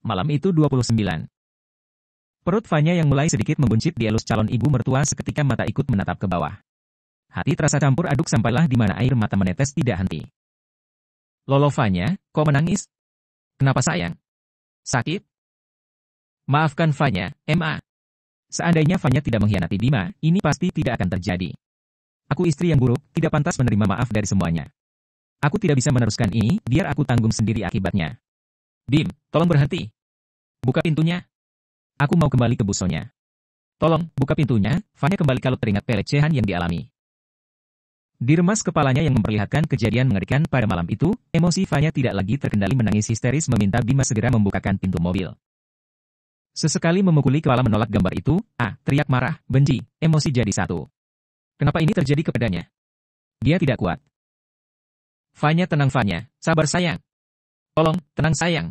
Malam itu 29. Perut Fanya yang mulai sedikit membuncit dielus calon ibu mertua seketika mata ikut menatap ke bawah. Hati terasa campur aduk sampailah di mana air mata menetes tidak henti. Lolo Fanya, kok menangis? Kenapa sayang? Sakit? Maafkan Fanya, Ma. Seandainya Fanya tidak mengkhianati Bima, ini pasti tidak akan terjadi. Aku istri yang buruk, tidak pantas menerima maaf dari semuanya. Aku tidak bisa meneruskan ini, biar aku tanggung sendiri akibatnya. Bim, tolong berhenti. Buka pintunya. Aku mau kembali ke busonya. Tolong, buka pintunya, Fanya kembali kalau teringat pelecehan yang dialami. Diremas kepalanya yang memperlihatkan kejadian mengerikan pada malam itu, emosi Fanya tidak lagi terkendali menangis histeris meminta Bima segera membukakan pintu mobil. Sesekali memukuli kepala menolak gambar itu, teriak marah, benci, emosi jadi satu. Kenapa ini terjadi kepadanya? Dia tidak kuat. Fanya tenang Fanya, sabar sayang. Tolong, tenang sayang.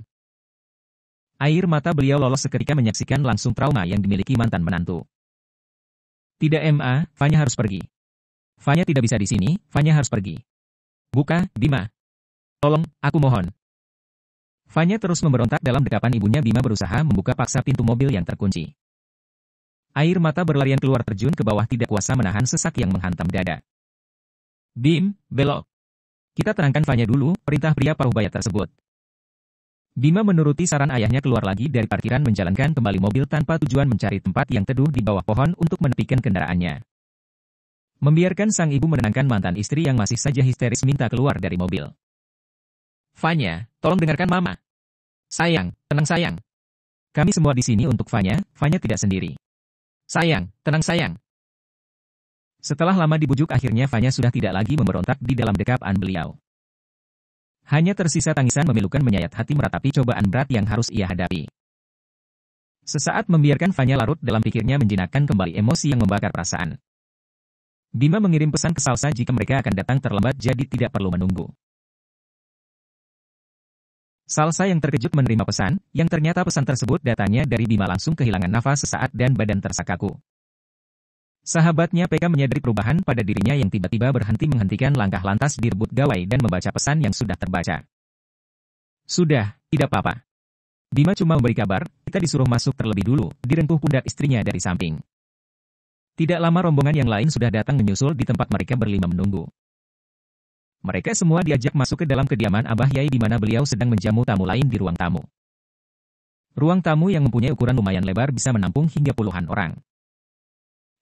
Air mata beliau lolos seketika menyaksikan langsung trauma yang dimiliki mantan menantu. Tidak Ma, Fanya harus pergi. Fanya tidak bisa di sini, Fanya harus pergi. Buka, Bima. Tolong, aku mohon. Fanya terus memberontak dalam dekapan ibunya. Bima berusaha membuka paksa pintu mobil yang terkunci. Air mata berlarian keluar terjun ke bawah tidak kuasa menahan sesak yang menghantam dada. Bim, belok. Kita tenangkan Fanya dulu, perintah pria paruh baya tersebut. Bima menuruti saran ayahnya keluar lagi dari parkiran menjalankan kembali mobil tanpa tujuan mencari tempat yang teduh di bawah pohon untuk menepikan kendaraannya. Membiarkan sang ibu menenangkan mantan istri yang masih saja histeris minta keluar dari mobil. Fanya, tolong dengarkan Mama. Sayang, tenang sayang. Kami semua di sini untuk Fanya, Fanya tidak sendiri. Sayang, tenang sayang. Setelah lama dibujuk akhirnya Fanya sudah tidak lagi memberontak di dalam dekapaan beliau. Hanya tersisa tangisan memilukan menyayat hati meratapi cobaan berat yang harus ia hadapi. Sesaat membiarkan Fanya larut dalam pikirnya menjinakkan kembali emosi yang membakar perasaan. Bima mengirim pesan ke Salsa jika mereka akan datang terlambat jadi tidak perlu menunggu. Salsa yang terkejut menerima pesan, yang ternyata pesan tersebut datangnya dari Bima langsung kehilangan nafas sesaat dan badan terasa kaku. Sahabatnya PK menyadari perubahan pada dirinya yang tiba-tiba berhenti menghentikan langkah lantas direbut gawai dan membaca pesan yang sudah terbaca. Sudah, tidak apa-apa. Bima cuma memberi kabar, kita disuruh masuk terlebih dulu, direngkuh pundak istrinya dari samping. Tidak lama rombongan yang lain sudah datang menyusul di tempat mereka berlima menunggu. Mereka semua diajak masuk ke dalam kediaman Abah Yai di mana beliau sedang menjamu tamu lain di ruang tamu. Ruang tamu yang mempunyai ukuran lumayan lebar bisa menampung hingga puluhan orang.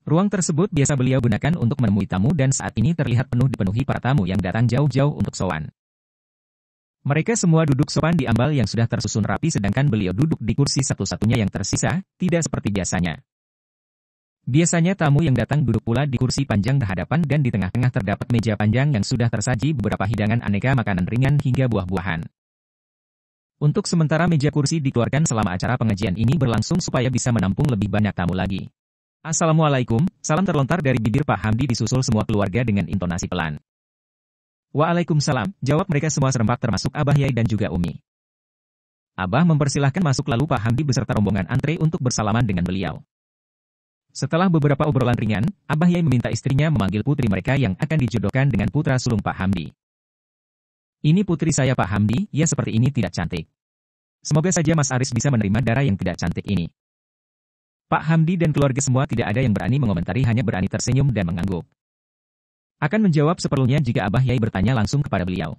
Ruang tersebut biasa beliau gunakan untuk menemui tamu dan saat ini terlihat penuh dipenuhi para tamu yang datang jauh-jauh untuk sowan. Mereka semua duduk sopan di ambal yang sudah tersusun rapi sedangkan beliau duduk di kursi satu-satunya yang tersisa, tidak seperti biasanya. Biasanya tamu yang datang duduk pula di kursi panjang berhadapan dan di tengah-tengah terdapat meja panjang yang sudah tersaji beberapa hidangan aneka makanan ringan hingga buah-buahan. Untuk sementara meja kursi dikeluarkan selama acara pengajian ini berlangsung supaya bisa menampung lebih banyak tamu lagi. Assalamualaikum, salam terlontar dari bibir Pak Hamdi disusul semua keluarga dengan intonasi pelan. Waalaikumsalam, jawab mereka semua serempak termasuk Abah Yai dan juga Umi. Abah mempersilahkan masuk lalu Pak Hamdi beserta rombongan antre untuk bersalaman dengan beliau. Setelah beberapa obrolan ringan, Abah Yai meminta istrinya memanggil putri mereka yang akan dijodohkan dengan putra sulung Pak Hamdi. Ini putri saya Pak Hamdi, ya seperti ini tidak cantik. Semoga saja Mas Aris bisa menerima darah yang tidak cantik ini. Pak Hamdi dan keluarga semua tidak ada yang berani mengomentari hanya berani tersenyum dan mengangguk. Akan menjawab seperlunya jika Abah Yai bertanya langsung kepada beliau.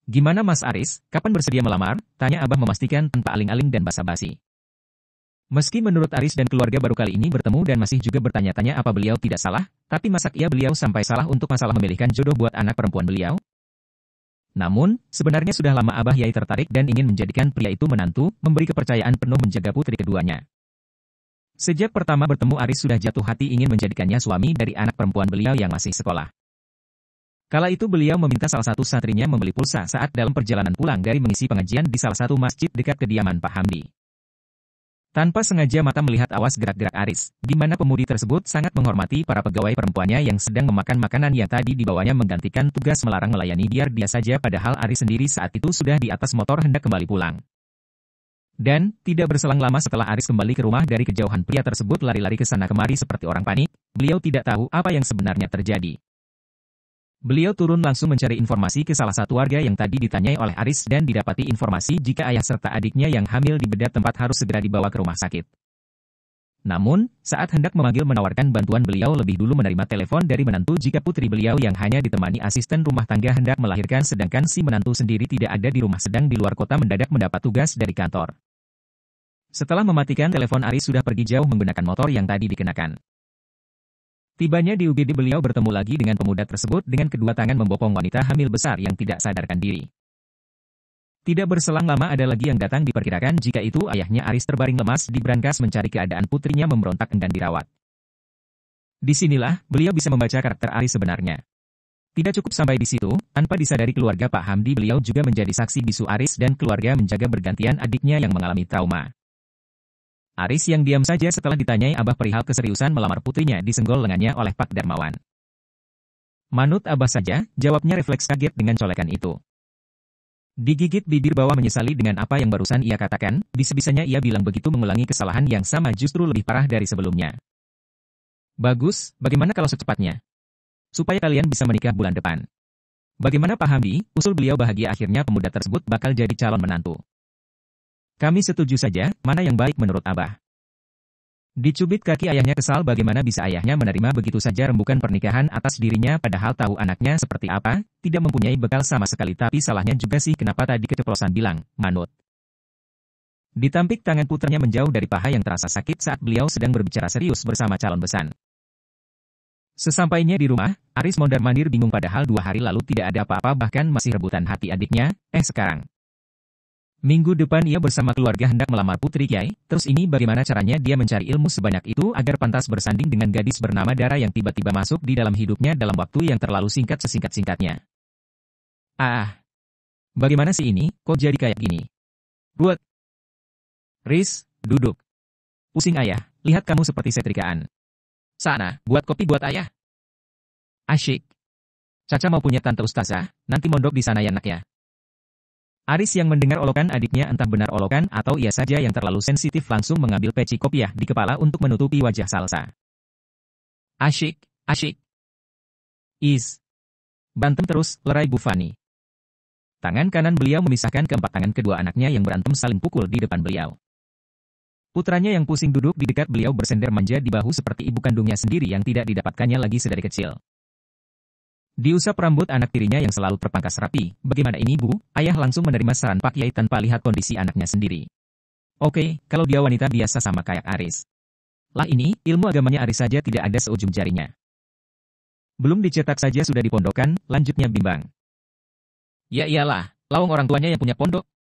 Gimana Mas Aris, kapan bersedia melamar? Tanya Abah memastikan tanpa aling-aling dan basa-basi. Meski menurut Aris dan keluarga baru kali ini bertemu dan masih juga bertanya-tanya apa beliau tidak salah, tapi masak ia beliau sampai salah untuk masalah memilihkan jodoh buat anak perempuan beliau? Namun, sebenarnya sudah lama Abah Yai tertarik dan ingin menjadikan pria itu menantu, memberi kepercayaan penuh menjaga putri keduanya. Sejak pertama bertemu Aris sudah jatuh hati ingin menjadikannya suami dari anak perempuan beliau yang masih sekolah. Kala itu beliau meminta salah satu santrinya membeli pulsa saat dalam perjalanan pulang dari mengisi pengajian di salah satu masjid dekat kediaman Pak Hamdi. Tanpa sengaja mata melihat awas gerak-gerak Aris, di mana pemudi tersebut sangat menghormati para pegawai perempuannya yang sedang memakan makanan yang tadi dibawanya menggantikan tugas melarang melayani biar dia saja padahal Aris sendiri saat itu sudah di atas motor hendak kembali pulang. Dan, tidak berselang lama setelah Aris kembali ke rumah dari kejauhan pria tersebut lari-lari ke sana kemari seperti orang panik, beliau tidak tahu apa yang sebenarnya terjadi. Beliau turun langsung mencari informasi ke salah satu warga yang tadi ditanyai oleh Aris dan didapati informasi jika ayah serta adiknya yang hamil di bedah tempat harus segera dibawa ke rumah sakit. Namun, saat hendak memanggil menawarkan bantuan beliau lebih dulu menerima telepon dari menantu jika putri beliau yang hanya ditemani asisten rumah tangga hendak melahirkan sedangkan si menantu sendiri tidak ada di rumah sedang di luar kota mendadak mendapat tugas dari kantor. Setelah mematikan telepon Aris sudah pergi jauh menggunakan motor yang tadi dikenakan. Tibanya di UGD beliau bertemu lagi dengan pemuda tersebut dengan kedua tangan membopong wanita hamil besar yang tidak sadarkan diri. Tidak berselang lama ada lagi yang datang diperkirakan jika itu ayahnya Aris terbaring lemas di brankas mencari keadaan putrinya memberontak enggan dirawat. Disinilah beliau bisa membaca karakter Aris sebenarnya. Tidak cukup sampai di situ, tanpa disadari keluarga Pak Hamdi beliau juga menjadi saksi bisu Aris dan keluarga menjaga bergantian adiknya yang mengalami trauma. Aris yang diam saja setelah ditanyai Abah perihal keseriusan melamar putrinya disenggol lengannya oleh Pak Darmawan. Manut Abah saja, jawabnya refleks kaget dengan colekan itu. Digigit bibir bawah menyesali dengan apa yang barusan ia katakan, bisa-bisanya ia bilang begitu mengulangi kesalahan yang sama justru lebih parah dari sebelumnya. Bagus, bagaimana kalau secepatnya? Supaya kalian bisa menikah bulan depan. Bagaimana Pak Hamdi, usul beliau bahagia akhirnya pemuda tersebut bakal jadi calon menantu. Kami setuju saja, mana yang baik menurut Abah? Dicubit kaki ayahnya kesal bagaimana bisa ayahnya menerima begitu saja rembukan pernikahan atas dirinya padahal tahu anaknya seperti apa, tidak mempunyai bekal sama sekali tapi salahnya juga sih kenapa tadi keceplosan bilang, Manut. Ditampik tangan putranya menjauh dari paha yang terasa sakit saat beliau sedang berbicara serius bersama calon besan. Sesampainya di rumah, Aris mondar-mandir bingung padahal 2 hari lalu tidak ada apa-apa bahkan masih rebutan hati adiknya, sekarang. Minggu depan ia bersama keluarga hendak melamar putri Kiai, terus ini bagaimana caranya dia mencari ilmu sebanyak itu agar pantas bersanding dengan gadis bernama Dara yang tiba-tiba masuk di dalam hidupnya dalam waktu yang terlalu singkat sesingkat-singkatnya. Bagaimana sih ini, kok jadi kayak gini? Buat. Riz, duduk. Pusing ayah, lihat kamu seperti setrikaan. Sana, buat kopi buat ayah. Asyik. Caca mau punya tante ustazah, nanti mondok di sana ya nak ya. Aris yang mendengar olokan adiknya entah benar olokan atau ia saja yang terlalu sensitif langsung mengambil peci kopiah di kepala untuk menutupi wajah Salsa. Asyik. Bantem terus, lerai Bu Fani. Tangan kanan beliau memisahkan keempat tangan kedua anaknya yang berantem saling pukul di depan beliau. Putranya yang pusing duduk di dekat beliau bersender manja di bahu seperti ibu kandungnya sendiri yang tidak didapatkannya lagi sedari kecil. Diusap rambut anak tirinya yang selalu terpangkas rapi. Bagaimana ini Bu? Ayah langsung menerima saran Pak Yai tanpa lihat kondisi anaknya sendiri. Oke, kalau dia wanita biasa sama kayak Aris. Lah ini, ilmu agamanya Aris saja tidak ada seujung jarinya. Belum dicetak saja sudah dipondokkan, lanjutnya bimbang. Ya iyalah, lawang orang tuanya yang punya pondok.